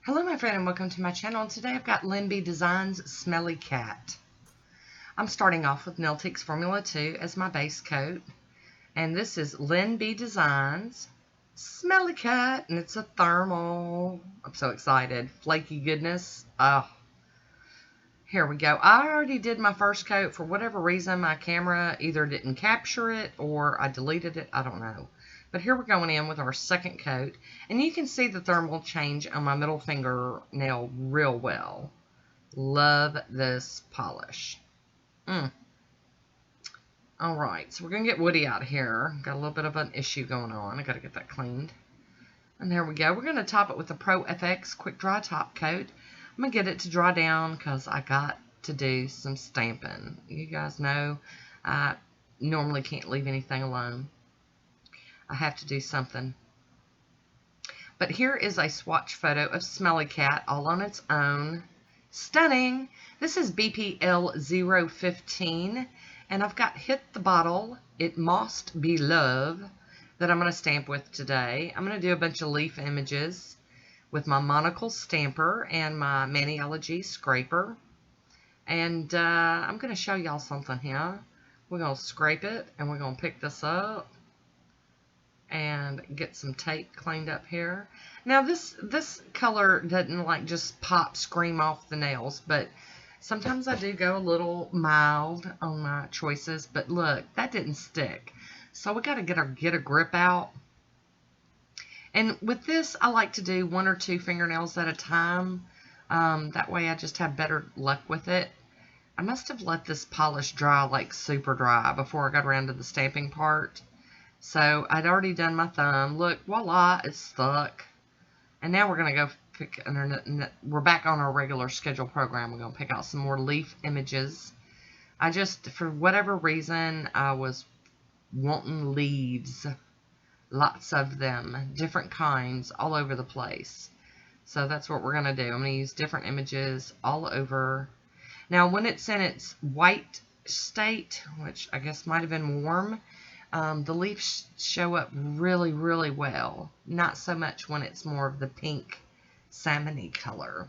Hello my friend and welcome to my channel. Today I've got Lyn B Designs Smelly Cat. I'm starting off with Nailtiques Formula 2 as my base coat. And this is Lyn B Designs Smelly Cat, and it's a thermal. I'm so excited. Flaky goodness. Oh, here we go. I already did my first coat. For whatever reason, my camera either didn't capture it or I deleted it. I don't know. But here we're going in with our second coat. And you can see the thermal change on my middle fingernail real well. Love this polish. Alright, so we're going to get woody out here. Got a little bit of an issue going on. I got to get that cleaned. And there we go. We're going to top it with the Pro FX Quick Dry Top Coat. I'm going to get it to dry down because I got to do some stamping. You guys know I normally can't leave anything alone. I have to do something. But here is a swatch photo of Smelly Cat all on its own. Stunning. This is BP L015. And I've got Hit the Bottle, It Must Be Love, that I'm going to stamp with today. I'm going to do a bunch of leaf images with my monocle stamper and my Maniology scraper. And I'm going to show y'all something here. We're going to scrape it and we're going to pick this up and get some tape cleaned up here. Now this color doesn't like just pop, scream off the nails, but sometimes I do go a little mild on my choices. But look, that didn't stick. So we got to get a grip out. And with this, I like to do 1 or 2 fingernails at a time. That way I just have better luck with it. I must have let this polish dry like super dry before I got around to the stamping part. So I'd already done my thumb. Look, voila, it's stuck. And now we're going to go pick, we're back on our regular schedule program. We're going to pick out some more leaf images. I just, for whatever reason, I was wanting leaves. Lots of them, different kinds, all over the place. So that's what we're going to do. I'm going to use different images all over. Now, when it's in its white state, which I guess might have been warm, the leaves show up really, really well. Not so much when it's more of the pink salmon-y color.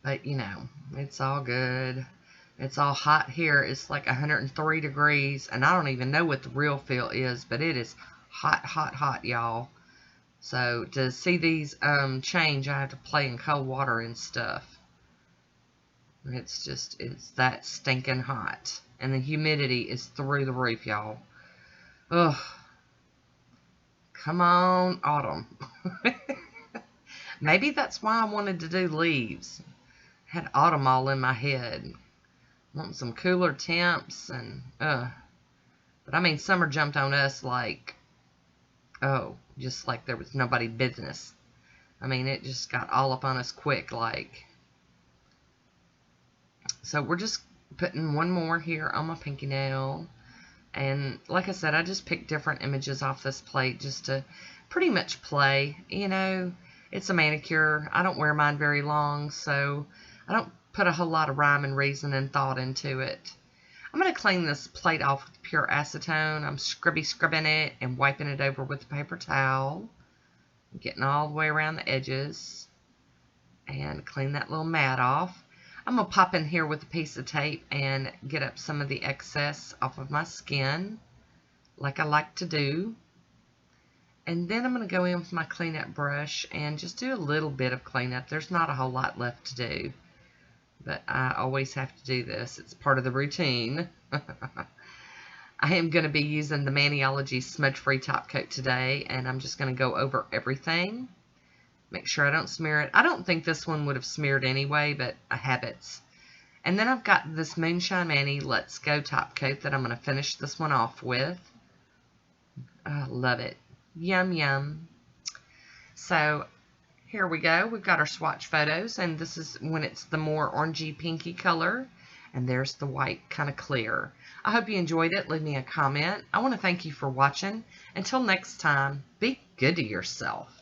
But, you know, it's all good. It's all hot here. It's like 103 degrees, and I don't even know what the real feel is, but it is hot, hot, hot, y'all. So to see these change, I have to play in cold water and stuff. It's that stinking hot. And the humidity is through the roof, y'all. Ugh. Come on, autumn. Maybe that's why I wanted to do leaves. Had autumn all in my head. Want some cooler temps and but I mean, summer jumped on us like, oh, just like there was nobody business. I mean, it just got all up on us quick, like. So we're just putting one more here on my pinky nail. And like I said, I just picked different images off this plate just to pretty much play. You know, it's a manicure. I don't wear mine very long, so I don't put a whole lot of rhyme and reason and thought into it. I'm going to clean this plate off with pure acetone. I'm scrubbing it and wiping it over with a paper towel. Getting all the way around the edges. And clean that little mat off. I'm going to pop in here with a piece of tape and get up some of the excess off of my skin, like I like to do. And then I'm going to go in with my cleanup brush and just do a little bit of cleanup. There's not a whole lot left to do, but I always have to do this. It's part of the routine. I am going to be using the Maniology Smudge-Free Top Coat today, and I'm just going to go over everything. Make sure I don't smear it. I don't think this one would have smeared anyway, but I have it. And then I've got this Moonshine Mani Let's Go top coat that I'm going to finish this one off with. I love it. Yum, yum. So here we go. We've got our swatch photos, and this is when it's the more orangey pinky color. And there's the white, kind of clear. I hope you enjoyed it. Leave me a comment. I want to thank you for watching. Until next time, be good to yourself.